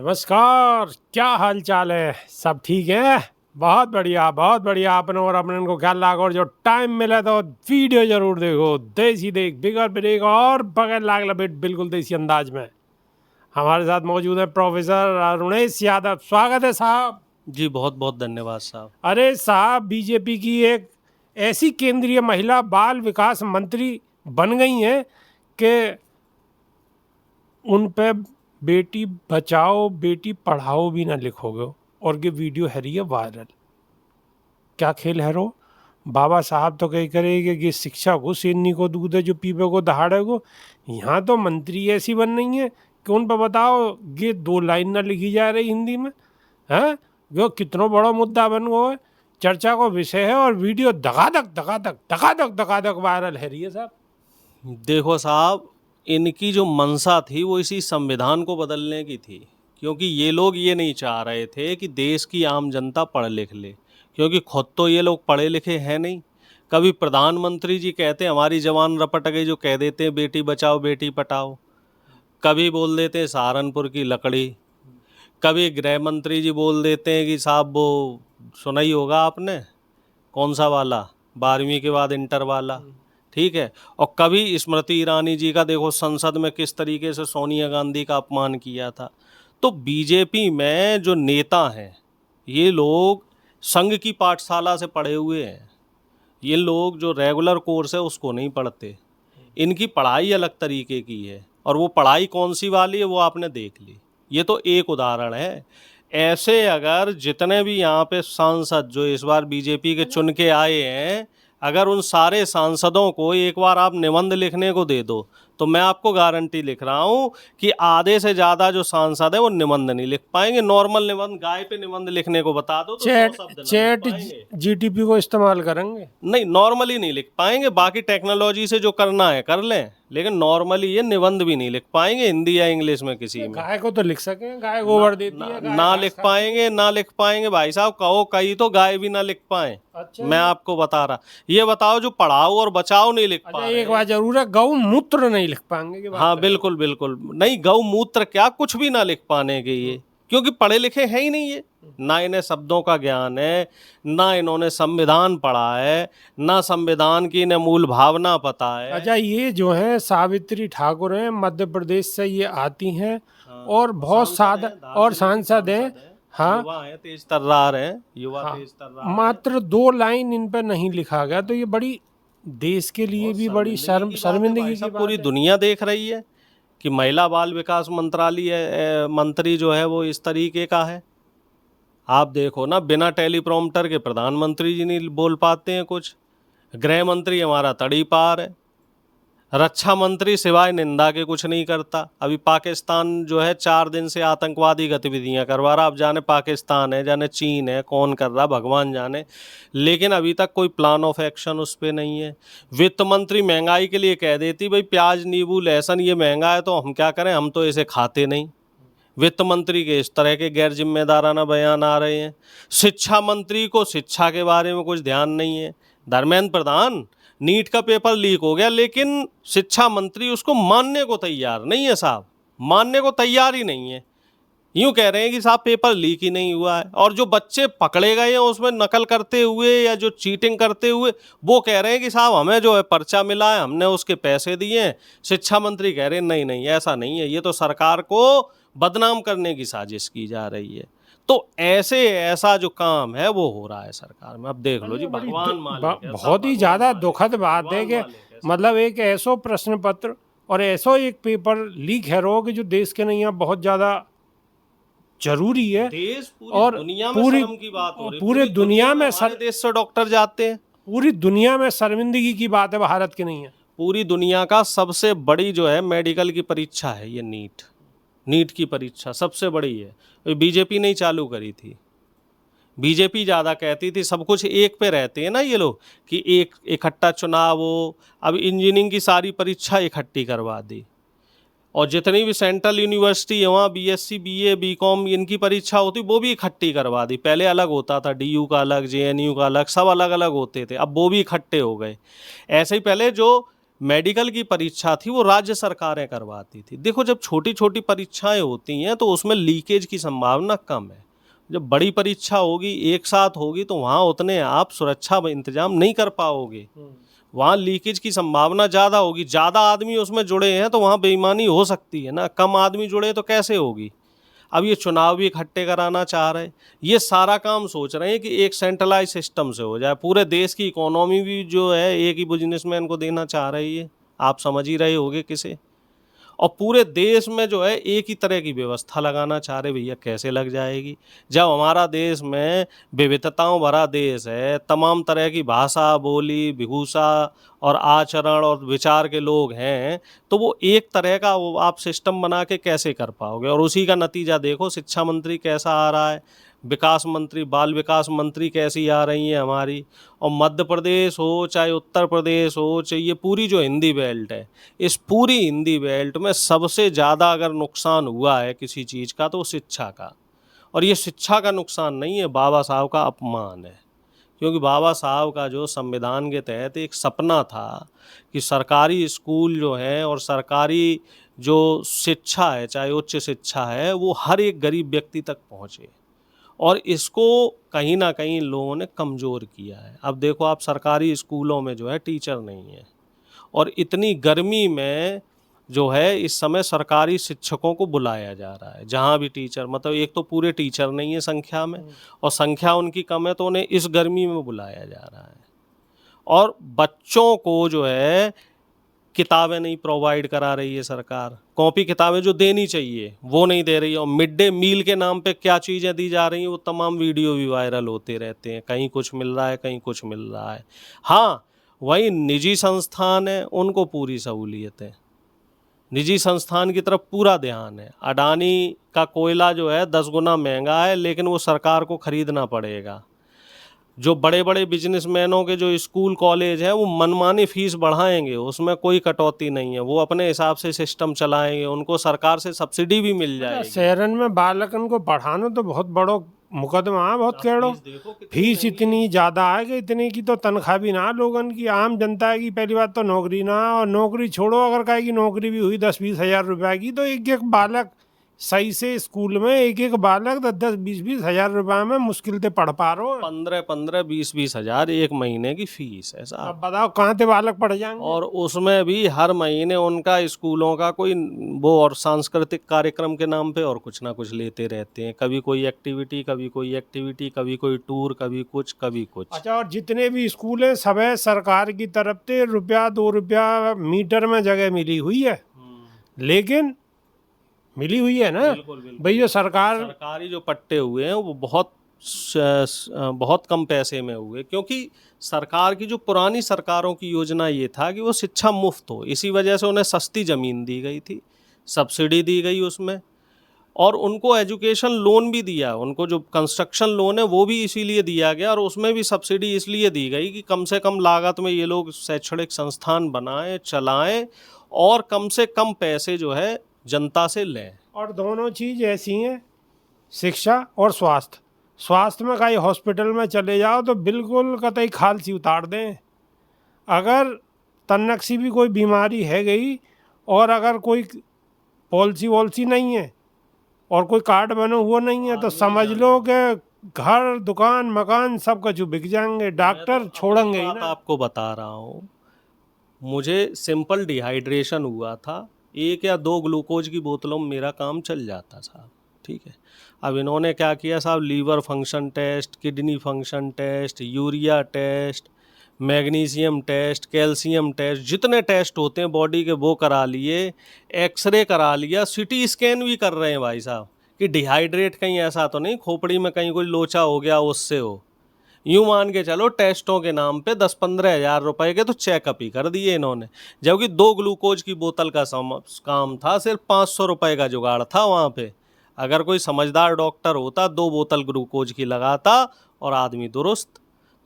नमस्कार, क्या हाल चाल है? सब ठीक है? बहुत बढ़िया, बहुत बढ़िया। आपने और अपने को ख्याल रखो और जो टाइम मिले तो वीडियो जरूर देखो। देसी देख बिगर ब्रेक और बगैर लाग लपेट बिल्कुल देसी अंदाज में। हमारे साथ मौजूद है प्रोफेसर अरुणेश यादव। स्वागत है साहब। जी बहुत बहुत धन्यवाद साहब। अरे साहब, बीजेपी की एक ऐसी केंद्रीय महिला बाल विकास मंत्री बन गई हैं कि उन पे बेटी बचाओ बेटी पढ़ाओ भी ना लिखोगे और ये वीडियो है रही है वायरल। क्या खेल है रो? बाबा साहब तो कही करेंगे कि शिक्षा को सेनी को दूध है जो पीपे को दहाड़े को। यहाँ तो मंत्री ऐसी बन रही है कि उन पर बताओ ये 2 लाइन ना लिखी जा रही हिंदी में है। जो कितना बड़ा मुद्दा बन गया है, चर्चा को विषय है और वीडियो धकाधक वायरल है रही है साहब। देखो साहब, इनकी जो मंशा थी वो इसी संविधान को बदलने की थी, क्योंकि ये लोग ये नहीं चाह रहे थे कि देश की आम जनता पढ़ लिख ले, क्योंकि खुद तो ये लोग पढ़े लिखे हैं नहीं। कभी प्रधानमंत्री जी कहते हैं हमारी जवान रपट गई, जो कह देते हैं बेटी बचाओ बेटी पढ़ाओ। कभी बोल देते हैं सहारनपुर की लकड़ी। कभी गृह मंत्री जी बोल देते हैं कि साहब वो सुना ही होगा आपने, कौन सा वाला, 12वीं के बाद इंटर वाला, ठीक है। और कभी स्मृति ईरानी जी का देखो संसद में किस तरीके से सोनिया गांधी का अपमान किया था। तो बीजेपी में जो नेता हैं ये लोग संघ की पाठशाला से पढ़े हुए हैं। ये लोग जो रेगुलर कोर्स है उसको नहीं पढ़ते। इनकी पढ़ाई अलग तरीके की है, और वो पढ़ाई कौन सी वाली है वो आपने देख ली। ये तो एक उदाहरण है। ऐसे अगर जितने भी यहाँ पे सांसद जो इस बार बीजेपी के चुन के आए हैं, अगर उन सारे सांसदों को एक बार आप निबंध लिखने को दे दो तो मैं आपको गारंटी लिख रहा हूँ कि आधे से ज़्यादा जो सांसद है वो निबंध नहीं लिख पाएंगे। नॉर्मल निबंध, गाय पे निबंध लिखने को बता दो तो 100 शब्द ना लिख चैट पाएंगे। जीटीपी को इस्तेमाल करेंगे? नहीं, नॉर्मली नहीं लिख पाएंगे। बाकी टेक्नोलॉजी से जो करना है कर लें, लेकिन नॉर्मली ये निबंध भी नहीं लिख पाएंगे हिंदी या इंग्लिश में किसी में। गाय को तो लिख सकें, गाय गोबर देती है, गाय ना घास लिख खाती पाएंगे, ना लिख पाएंगे भाई साहब। कहो कहीं तो गाय भी ना लिख पाए। है। अच्छा मैं आपको बता रहा, ये बताओ जो पढ़ाओ और बचाओ नहीं लिख पा रहे एक बात जरूर है, गौ मूत्र नहीं लिख पाएंगे की बात हाँ करें। बिल्कुल बिल्कुल नहीं, गौमूत्र क्या कुछ भी ना लिख पाने के ये, क्योंकि पढ़े लिखे हैं ही नहीं ये। ना इन्हें शब्दों का ज्ञान है, ना इन्होंने संविधान पढ़ा है, ना संविधान की इन्हें मूल भावना पता है। अच्छा, ये जो है सावित्री ठाकुर हैं, मध्य प्रदेश से ये आती हैं और बहुत सादा और सांसद हैं। हाँ, युवा है, तेज तर्रार है, युवा हाँ, तेज तर्रार। मात्र 2 लाइन इन पर नहीं लिखा गया, तो ये बड़ी देश के लिए भी बड़ी शर्मिंदगी की बात पूरी है। दुनिया देख रही है कि महिला बाल विकास मंत्रालय मंत्री जो है वो इस तरीके का है। आप देखो ना, बिना टेलीप्रॉम्प्टर के प्रधानमंत्री जी नहीं बोल पाते हैं कुछ। गृह मंत्री हमारा तड़ी पार है। रक्षा मंत्री सिवाय निंदा के कुछ नहीं करता। अभी पाकिस्तान जो है 4 दिन से आतंकवादी गतिविधियां करवा रहा। अब जाने पाकिस्तान है, जाने चीन है, कौन कर रहा भगवान जाने, लेकिन अभी तक कोई प्लान ऑफ एक्शन उस पर नहीं है। वित्त मंत्री महंगाई के लिए कह देती भाई प्याज नींबू लहसुन ये महंगा है तो हम क्या करें, हम तो इसे खाते नहीं। वित्त मंत्री के इस तरह के गैर जिम्मेदाराना बयान आ रहे हैं। शिक्षा मंत्री को शिक्षा के बारे में कुछ ध्यान नहीं है। धर्मेंद्र प्रधान, नीट का पेपर लीक हो गया, लेकिन शिक्षा मंत्री उसको मानने को तैयार नहीं है साहब, मानने को तैयार ही नहीं है। यूँ कह रहे हैं कि साहब पेपर लीक ही नहीं हुआ है, और जो बच्चे पकड़े गए हैं उसमें नकल करते हुए या जो चीटिंग करते हुए, वो कह रहे हैं कि साहब हमें जो है पर्चा मिला है, हमने उसके पैसे दिए हैं। शिक्षा मंत्री कह रहे हैं नहीं नहीं ऐसा नहीं है, ये तो सरकार को बदनाम करने की साजिश की जा रही है। तो ऐसा जो काम है वो हो रहा है सरकार में। अब देख लो जी, भगवान मालिक है, बहुत ही ज्यादा दुखद बात है कि मतलब एक ऐसो प्रश्न पत्र और ऐसो एक पेपर लीक है रो कि जो देश के नहीं बहुत ज्यादा जरूरी है। देश पूरी और दुनिया में पूरी शर्म की बात हो रही है। पूरी दुनिया में हमारे देश से डॉक्टर जाते हैं। पूरी दुनिया में शर्मिंदगी की बात है, भारत की नहीं है। पूरी दुनिया का सबसे बड़ी जो है मेडिकल की परीक्षा है ये नीट की परीक्षा सबसे बड़ी है। बीजेपी ने ही चालू करी थी। बीजेपी ज़्यादा कहती थी सब कुछ एक पे रहते हैं ना ये लोग, कि एक इकट्ठा चुनाव हो। अब इंजीनियरिंग की सारी परीक्षा इकट्ठी करवा दी, और जितनी भी सेंट्रल यूनिवर्सिटी है वहाँ बीएससी बीए बीकॉम इनकी परीक्षा होती वो भी इकट्ठी करवा दी। पहले अलग होता था, डीयू का अलग, जेएनयू का अलग, सब अलग अलग होते थे, अब वो भी इकट्ठे हो गए। ऐसे ही पहले जो मेडिकल की परीक्षा थी वो राज्य सरकारें करवाती थी। देखो जब छोटी छोटी परीक्षाएं होती हैं तो उसमें लीकेज की संभावना कम है। जब बड़ी परीक्षा होगी एक साथ होगी तो वहाँ उतने आप सुरक्षा इंतजाम नहीं कर पाओगे, वहाँ लीकेज की संभावना ज़्यादा होगी। ज़्यादा आदमी उसमें जुड़े हैं तो वहाँ बेईमानी हो सकती है ना, कम आदमी जुड़े तो कैसे होगी। अब ये चुनाव भी इकट्ठे कराना चाह रहे हैं, ये सारा काम सोच रहे हैं कि एक सेंट्रलाइज सिस्टम से हो जाए, पूरे देश की इकोनॉमी भी जो है एक ही बिजनेसमैन को देना चाह रही है, आप समझ ही रहे होगे किसे। और पूरे देश में जो है एक ही तरह की व्यवस्था लगाना चाह रहे, भैया कैसे लग जाएगी जब हमारा देश में विविधताओं भरा देश है, तमाम तरह की भाषा, बोली, विभूषा और आचरण और विचार के लोग हैं, तो वो एक तरह का वो आप सिस्टम बना के कैसे कर पाओगे। और उसी का नतीजा देखो, शिक्षा मंत्री कैसा आ रहा है, विकास मंत्री, बाल विकास मंत्री कैसी आ रही हैं हमारी। और मध्य प्रदेश हो चाहे उत्तर प्रदेश हो, चाहे ये पूरी जो हिंदी बेल्ट है, इस पूरी हिंदी बेल्ट में सबसे ज़्यादा अगर नुकसान हुआ है किसी चीज़ का तो शिक्षा का। और ये शिक्षा का नुकसान नहीं है, बाबा साहब का अपमान है। क्योंकि बाबा साहब का जो संविधान के तहत एक सपना था कि सरकारी स्कूल जो हैं और सरकारी जो शिक्षा है, चाहे उच्च शिक्षा है, वो हर एक गरीब व्यक्ति तक पहुँचे, और इसको कहीं ना कहीं लोगों ने कमज़ोर किया है। अब देखो आप सरकारी स्कूलों में जो है टीचर नहीं है, और इतनी गर्मी में जो है इस समय सरकारी शिक्षकों को बुलाया जा रहा है, जहाँ भी टीचर, मतलब एक तो पूरे टीचर नहीं है संख्या में, और संख्या उनकी कम है तो उन्हें इस गर्मी में बुलाया जा रहा है। और बच्चों को जो है किताबें नहीं प्रोवाइड करा रही है सरकार, कॉपी किताबें जो देनी चाहिए वो नहीं दे रही है। और मिड डे मील के नाम पे क्या चीज़ें दी जा रही हैं वो तमाम वीडियो भी वायरल होते रहते हैं, कहीं कुछ मिल रहा है कहीं कुछ मिल रहा है। हाँ, वही निजी संस्थान है उनको पूरी सहूलियत है, निजी संस्थान की तरफ पूरा ध्यान है। अडानी का कोयला जो है 10 गुना महंगा है, लेकिन वो सरकार को खरीदना पड़ेगा। जो बड़े बड़े बिजनेसमैनों के जो स्कूल कॉलेज हैं वो मनमानी फीस बढ़ाएंगे, उसमें कोई कटौती नहीं है, वो अपने हिसाब से सिस्टम चलाएंगे, उनको सरकार से सब्सिडी भी मिल जाएगी। शहरन में बालकन को पढ़ाना तो बहुत बड़ो मुकदमा है, बहुत केड़ो फीस इतनी ज़्यादा है कि इतनी की तो तनख्वाह भी ना लोगन की, आम जनता की पहली बात तो नौकरी ना, और नौकरी छोड़ो, अगर कहे की नौकरी भी हुई 10-20 हज़ार रुपए की, तो एक एक बालक सही से स्कूल में एक एक बालक 10-10, 20-20 हज़ार रुपए में मुश्किल से पढ़ पा रहे हो। 15-15, 20-20 हज़ार एक महीने की फीस है साहब। अब बताओ कहाँ से बालक पढ़ जाएंगे। और उसमें भी हर महीने उनका स्कूलों का कोई वो और सांस्कृतिक कार्यक्रम के नाम पे और कुछ ना कुछ लेते रहते हैं, कभी कोई एक्टिविटी, कभी कोई एक्टिविटी, कभी कोई टूर, कभी कुछ कभी कुछ। अच्छा, और जितने भी स्कूल हैं सब है सरकार की तरफ से ₹1-2 मीटर में जगह मिली हुई है, लेकिन मिली हुई है ना बिल्कुल बिल्कुल। भाई, जो सरकारी जो पट्टे हुए हैं वो बहुत कम पैसे में हुए, क्योंकि सरकार की जो पुरानी सरकारों की योजना ये था कि वो शिक्षा मुफ्त हो, इसी वजह से उन्हें सस्ती ज़मीन दी गई थी, सब्सिडी दी गई उसमें, और उनको एजुकेशन लोन भी दिया, उनको जो कंस्ट्रक्शन लोन है वो भी इसीलिए दिया गया, और उसमें भी सब्सिडी इसलिए दी गई कि कम से कम लागत में ये लोग शैक्षणिक संस्थान बनाएं, चलाएं, और कम से कम पैसे जो है जनता से लें। और दोनों चीज़ ऐसी हैं, शिक्षा और स्वास्थ्य। स्वास्थ्य में कहीं हॉस्पिटल में चले जाओ तो बिल्कुल कतई खाल सी उतार दें, अगर तन्नक सी भी कोई बीमारी है गई, और अगर कोई पॉलिसी वॉलिसी नहीं है और कोई कार्ड बना हुआ नहीं है, तो समझ लो कि घर, दुकान, मकान सब कुछ बिक जाएंगे, डॉक्टर छोड़ेंगे ही ना। आपको बता रहा हूँ, मुझे सिंपल डिहाइड्रेशन हुआ था, 1 या 2 ग्लूकोज की बोतलों में मेरा काम चल जाता साहब, ठीक है। अब इन्होंने क्या किया साहब, liver function test, kidney function test, urea test, magnesium test, calcium test, जितने टेस्ट होते हैं बॉडी के वो करा लिए, एक्सरे करा लिया, सीटी स्कैन भी कर रहे हैं भाई साहब कि डिहाइड्रेट कहीं ऐसा तो नहीं खोपड़ी में कहीं कोई लोचा हो गया उससे हो। यूँ मान के चलो टेस्टों के नाम पे 10-15 हज़ार रुपए के तो चेकअप ही कर दिए इन्होंने, जबकि 2 ग्लूकोज की बोतल का काम था, सिर्फ 500 रुपये का जुगाड़ था वहाँ पे। अगर कोई समझदार डॉक्टर होता 2 बोतल ग्लूकोज की लगाता और आदमी दुरुस्त।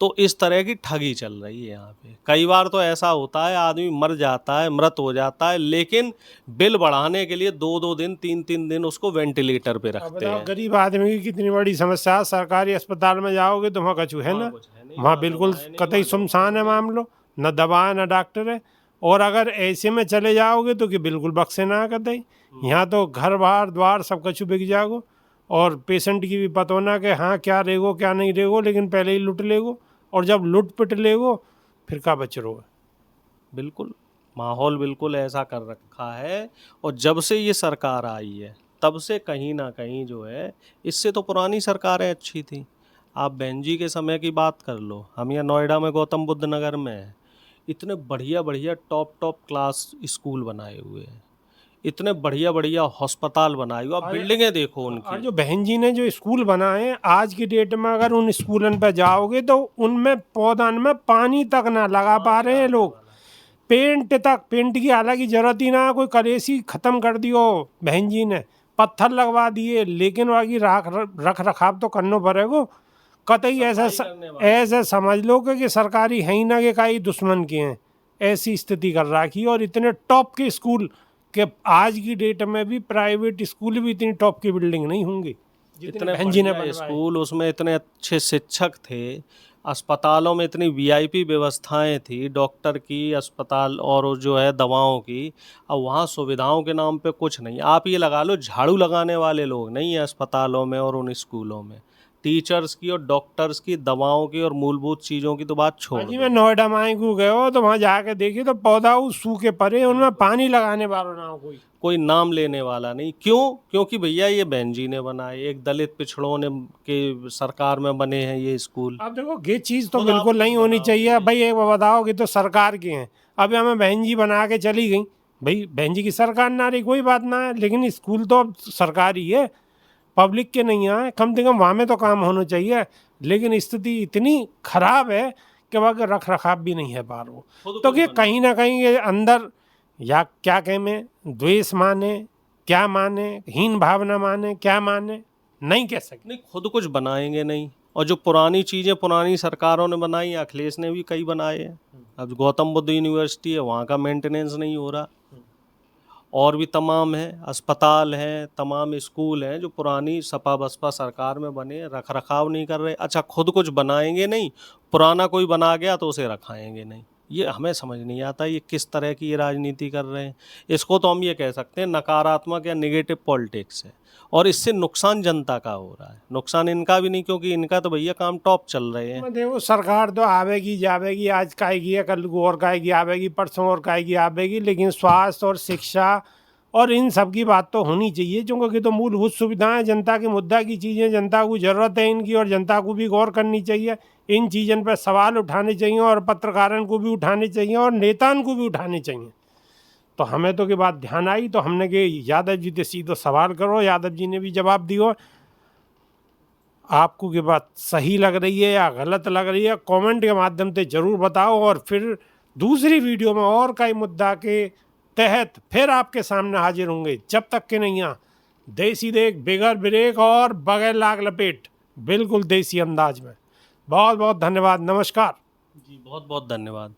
तो इस तरह की ठगी चल रही है यहाँ पे। कई बार तो ऐसा होता है आदमी मर जाता है, मृत हो जाता है, लेकिन बिल बढ़ाने के लिए 2-2 दिन 3-3 दिन उसको वेंटिलेटर पे रखते हैं। गरीब आदमी की कितनी बड़ी समस्या है, सरकारी अस्पताल में जाओगे तो वहाँ कछु है ना, वहाँ बिल्कुल कतई सुनसान है मामलो, न दवा है न डॉक्टर है, और अगर ऐसे में चले जाओगे तो कि बिल्कुल बख्शे ना कर दे। यहाँ तो घर बार द्वार सब कुछ बिक जाओगे और पेशेंट की भी पता होना कि हाँ क्या रेगो क्या नहीं रेगो, लेकिन पहले ही लुट लेगो, और जब लुट पिट लेगो फिर का बच रहो। बिल्कुल, माहौल बिल्कुल ऐसा कर रखा है। और जब से ये सरकार आई है तब से कहीं ना कहीं जो है, इससे तो पुरानी सरकारें अच्छी थी। आप बहन जी के समय की बात कर लो, हम यहाँ नोएडा में गौतम बुद्ध नगर में हैं, इतने बढ़िया बढ़िया टॉप क्लास स्कूल बनाए हुए हैं, इतने बढ़िया बढ़िया अस्पताल बनाए हुए, आप बिल्डिंगें देखो और उनकी। जो बहन जी ने जो स्कूल बनाए हैं आज की डेट में, अगर उन स्कूलन पर जाओगे तो उनमें पौधान में पानी तक ना लगा पा रहे हैं लोग। पेंट की हालांकि जरूरत ही ना, कोई कलेसी खत्म कर दियो बहन जी ने, पत्थर लगवा दिए, लेकिन बाकी रख रखाव तो करना पड़ेगा। कतई ऐसा समझ लो कि सरकारी है ही ना कि काई दुश्मन के हैं, ऐसी स्थिति कर रखी है। और इतने टॉप के स्कूल के आज की डेट में भी प्राइवेट स्कूल भी इतनी टॉप की बिल्डिंग नहीं होंगी इतने बहन जी ने बढ़िया बनवाए। स्कूल, उसमें इतने अच्छे शिक्षक थे, अस्पतालों में इतनी वीआईपी व्यवस्थाएं थी, डॉक्टर की, अस्पताल और जो है दवाओं की। अब वहाँ सुविधाओं के नाम पे कुछ नहीं। आप ये लगा लो, झाड़ू लगाने वाले लोग नहीं है अस्पतालों में और उन स्कूलों में। टीचर्स की और डॉक्टर्स की, दवाओं की और मूलभूत चीज़ों की तो बात छोड़ जी दो। मैं नोएडा माई को गए हो तो वहाँ जाके देखिए तो पौधा सूखे पड़े, उनमें पानी लगाने वाला ना हो कोई नाम लेने वाला नहीं। क्यों? क्योंकि भैया ये बहन जी ने बनाए, एक दलित पिछड़ों ने के सरकार में बने हैं ये स्कूल। अब देखो ये चीज़ तो खुद बिल्कुल आप नहीं होनी बताओ चाहिए। कि- भाई एक बताओ कि तो सरकार के हैं, अब हमें बहन जी बना के चली गई, भाई बहन जी की सरकार ना रही कोई बात ना है, लेकिन स्कूल तो अब सरकारी है, पब्लिक के नहीं है, कम से कम वहाँ में तो काम होना चाहिए। लेकिन स्थिति इतनी खराब है कि वहाँ रख रखाव भी नहीं है बाहर वो। खुद तो कुछ ये बनाओ। कहीं ना कहीं ये अंदर या क्या कहें में द्वेष माने, क्या माने, हीन भावना माने, क्या माने, नहीं कह सकते। नहीं, खुद कुछ बनाएंगे नहीं। और जो पुरानी चीज़ें पुरानी सरकारों ने बनाई, अखिलेश ने भी कई बनाए हैं। अब गौतम बुद्ध यूनिवर्सिटी है, वहाँ का मेंटेनेंस नहीं हो रहा। और भी तमाम हैं, अस्पताल हैं, तमाम स्कूल हैं जो पुरानी सपा बसपा सरकार में बने, रख रखाव नहीं कर रहे। अच्छा, खुद कुछ बनाएंगे नहीं, पुराना कोई बना गया तो उसे रखाएंगे नहीं। ये हमें समझ नहीं आता ये किस तरह की ये राजनीति कर रहे हैं। इसको तो हम ये कह सकते हैं नकारात्मक या निगेटिव पॉलिटिक्स है। और इससे नुकसान जनता का हो रहा है, नुकसान इनका भी नहीं, क्योंकि इनका तो भैया काम टॉप चल रहे हैं। देखो सरकार तो आवेगी जावेगी, आज काएगी या कल को और काएगी आवेगी, परसों और काएगी आवेगी, लेकिन स्वास्थ्य और शिक्षा और इन सब की बात तो होनी चाहिए, क्योंकि तो मूलभूत सुविधाएं जनता के मुद्दा की चीज़ें, जनता को ज़रूरत है इनकी, और जनता को भी गौर करनी चाहिए, इन चीज़ों पर सवाल उठाने चाहिए, और पत्रकारों को भी उठाने चाहिए और नेताओं को भी उठाने चाहिए। तो हमें तो की बात ध्यान आई तो हमने कि यादव जी से सीधो सवाल करो, यादव जी ने भी जवाब दियो। आपको की बात सही लग रही है या गलत लग रही है, कमेंट के माध्यम से ज़रूर बताओ, और फिर दूसरी वीडियो में और कई मुद्दा के तहत फिर आपके सामने हाजिर होंगे। जब तक के नहीं आ देसी देख बेगर ब्रेक और बगैर लाग लपेट, बिल्कुल देसी अंदाज में। बहुत बहुत धन्यवाद, नमस्कार जी, बहुत बहुत धन्यवाद।